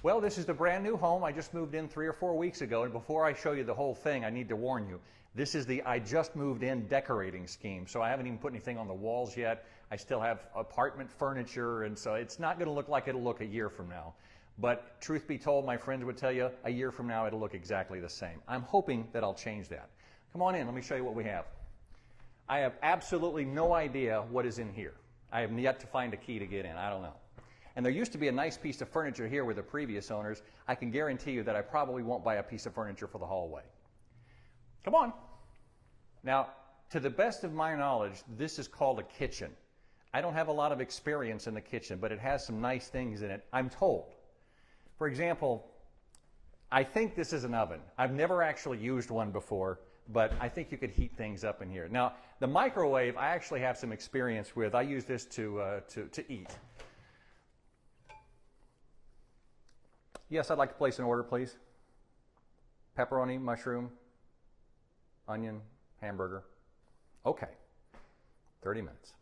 Well, this is the brand new home. I just moved in 3 or 4 weeks ago, and before I show you the whole thing, I need to warn you. This is the I just moved in decorating scheme, so I haven't even put anything on the walls yet. I still have apartment furniture, and so it's not going to look like it'll look a year from now. But truth be told, my friends would tell you, a year from now it'll look exactly the same. I'm hoping that I'll change that. Come on in, let me show you what we have. I have absolutely no idea what is in here. I have yet to find a key to get in. I don't know. And there used to be a nice piece of furniture here with the previous owners. I can guarantee you that I probably won't buy a piece of furniture for the hallway. Come on. Now, to the best of my knowledge, this is called a kitchen. I don't have a lot of experience in the kitchen, but it has some nice things in it, I'm told. For example, I think this is an oven. I've never actually used one before, but I think you could heat things up in here. Now, the microwave, I actually have some experience with. I use this to eat. Yes, I'd like to place an order, please. Pepperoni, mushroom, onion, hamburger. Okay, 30 minutes.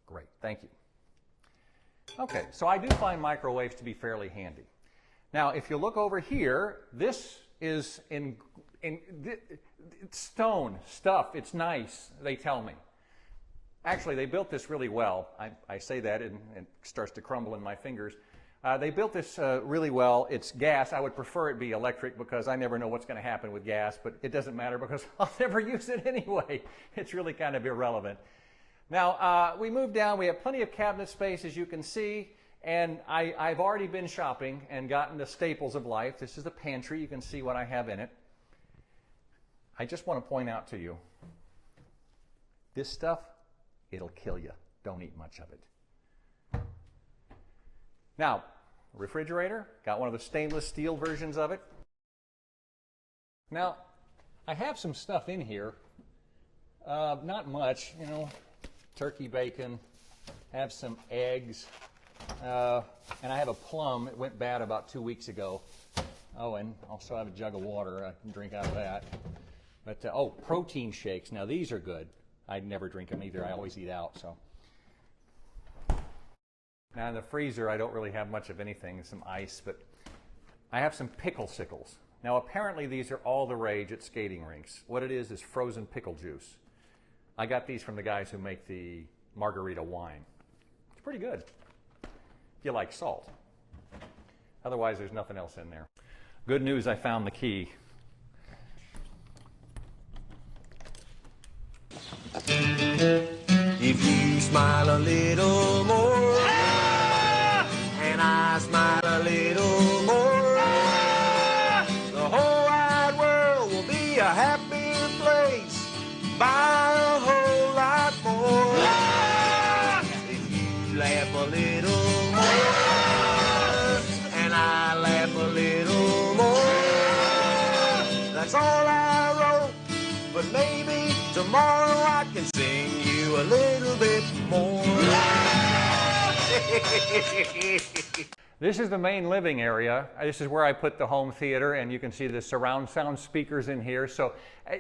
Great, thank you. Okay, so I do find microwaves to be fairly handy. Now, if you look over here, this is in stone stuff. It's nice, they tell me. Actually, they built this really well. I say that and it starts to crumble in my fingers. They built this really well. It's gas. I would prefer it be electric because I never know what's going to happen with gas, but it doesn't matter because I'll never use it anyway. It's really kind of irrelevant. Now, we moved down. We have plenty of cabinet space, as you can see, and I've already been shopping and gotten the staples of life. This is the pantry. You can see what I have in it. I just want to point out to you, this stuff, it'll kill you. Don't eat much of it. Now, refrigerator, got one of the stainless steel versions of it. Now, I have some stuff in here, not much, you know, turkey bacon, have some eggs, and I have a plum. It went bad about 2 weeks ago. Oh, and also have a jug of water. I can drink out of that. But, oh, protein shakes. Now, these are good. I never drink them either. I always eat out, so. Now in the freezer, I don't really have much of anything, some ice, but I have some pickle sickles. Now apparently these are all the rage at skating rinks. What it is frozen pickle juice. I got these from the guys who make the margarita wine. It's pretty good, if you like salt. Otherwise, there's nothing else in there. Good news, I found the key. If you smile a little more, and I smile a little more, the whole wide world will be a happier place by a whole lot more. If you laugh a little more, and I laugh a little more, that's all I wrote, but maybe tomorrow I can sing you a little bit more. This is the main living area. This is where I put the home theater, and you can see the surround sound speakers in here. So,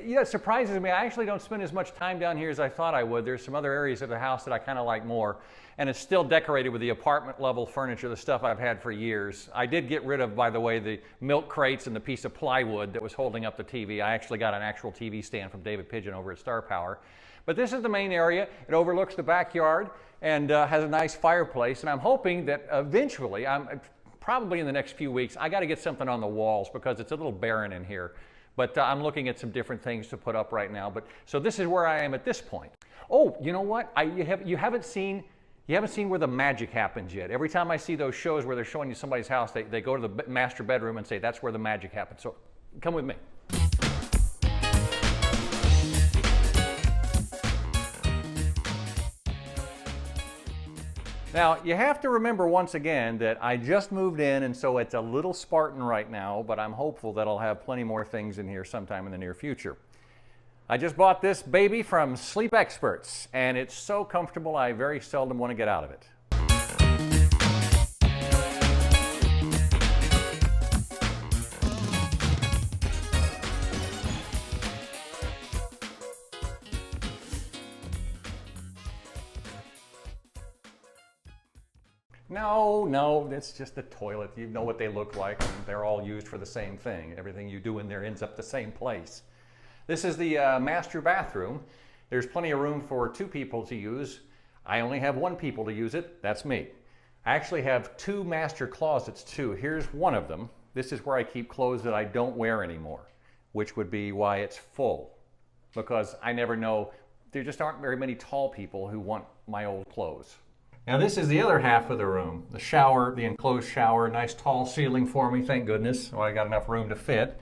yeah, it surprises me. I actually don't spend as much time down here as I thought I would. There's some other areas of the house that I kind of like more. And it's still decorated with the apartment level furniture, the stuff I've had for years. I did get rid of, by the way, the milk crates and the piece of plywood that was holding up the TV. I actually got an actual TV stand from David Pigeon over at Star Power. But this is the main area. It overlooks the backyard and has a nice fireplace. And I'm hoping that eventually, probably in the next few weeks, I got to get something on the walls because it's a little barren in here. But I'm looking at some different things to put up right now. But so this is where I am at this point. Oh, you know what? You haven't seen where the magic happens yet. Every time I see those shows where they're showing you somebody's house, they go to the master bedroom and say, that's where the magic happens. So come with me. Now, you have to remember once again that I just moved in, and so it's a little Spartan right now, but I'm hopeful that I'll have plenty more things in here sometime in the near future. I just bought this baby from Sleep Experts, and it's so comfortable I very seldom want to get out of it. No, it's just a toilet. You know what they look like, and they're all used for the same thing. Everything you do in there ends up the same place. This is the master bathroom. There's plenty of room for 2 people to use. I only have 1 people to use it. That's me. I actually have 2 master closets too. Here's one of them. This is where I keep clothes that I don't wear anymore, which would be why it's full. Because I never know, there just aren't very many tall people who want my old clothes. Now this is the other half of the room. The shower, the enclosed shower, nice tall ceiling for me, thank goodness. Well, I got enough room to fit.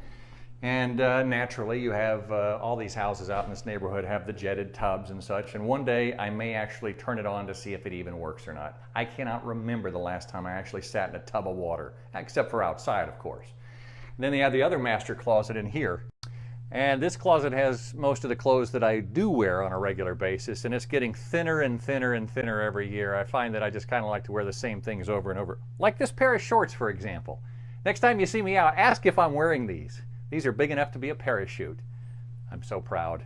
And naturally you have all these houses out in this neighborhood have the jetted tubs and such. And one day I may actually turn it on to see if it even works or not. I cannot remember the last time I actually sat in a tub of water, except for outside, of course. And then they have the other master closet in here. And this closet has most of the clothes that I do wear on a regular basis, and it's getting thinner and thinner and thinner every year. I find that I just kind of like to wear the same things over and over. Like this pair of shorts, for example. Next time you see me out, ask if I'm wearing these. These are big enough to be a parachute. I'm so proud.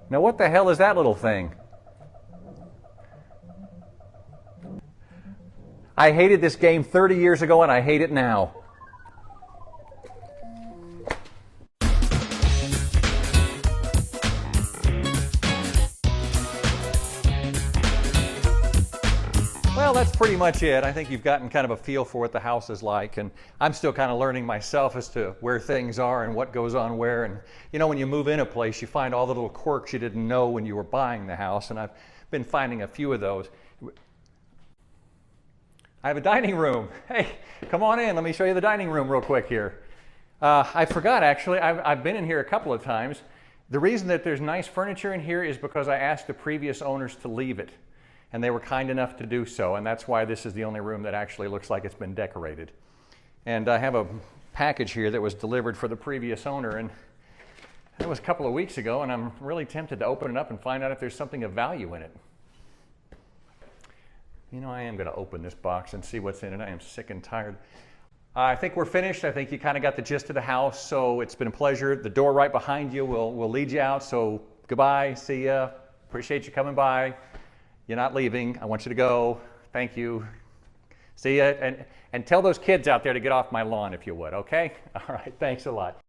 Now what the hell is that little thing? I hated this game 30 years ago and I hate it now. Well, that's pretty much it. I think you've gotten kind of a feel for what the house is like, and I'm still kind of learning myself as to where things are and what goes on where. And you know, when you move in a place, you find all the little quirks you didn't know when you were buying the house, and I've been finding a few of those. I have a dining room. Hey, come on in. Let me show you the dining room real quick here. I forgot, actually. I've been in here a couple of times. The reason that there's nice furniture in here is because I asked the previous owners to leave it. And they were kind enough to do so, and that's why this is the only room that actually looks like it's been decorated. And I have a package here that was delivered for the previous owner, and it was a couple of weeks ago, and I'm really tempted to open it up and find out if there's something of value in it. You know, I am going to open this box and see what's in it. I am sick and tired. I think we're finished. I think you kind of got the gist of the house, so it's been a pleasure. The door right behind you will lead you out, so goodbye, see ya. Appreciate you coming by. You're not leaving. I want you to go. Thank you. See ya. And tell those kids out there to get off my lawn if you would, okay? All right. Thanks a lot.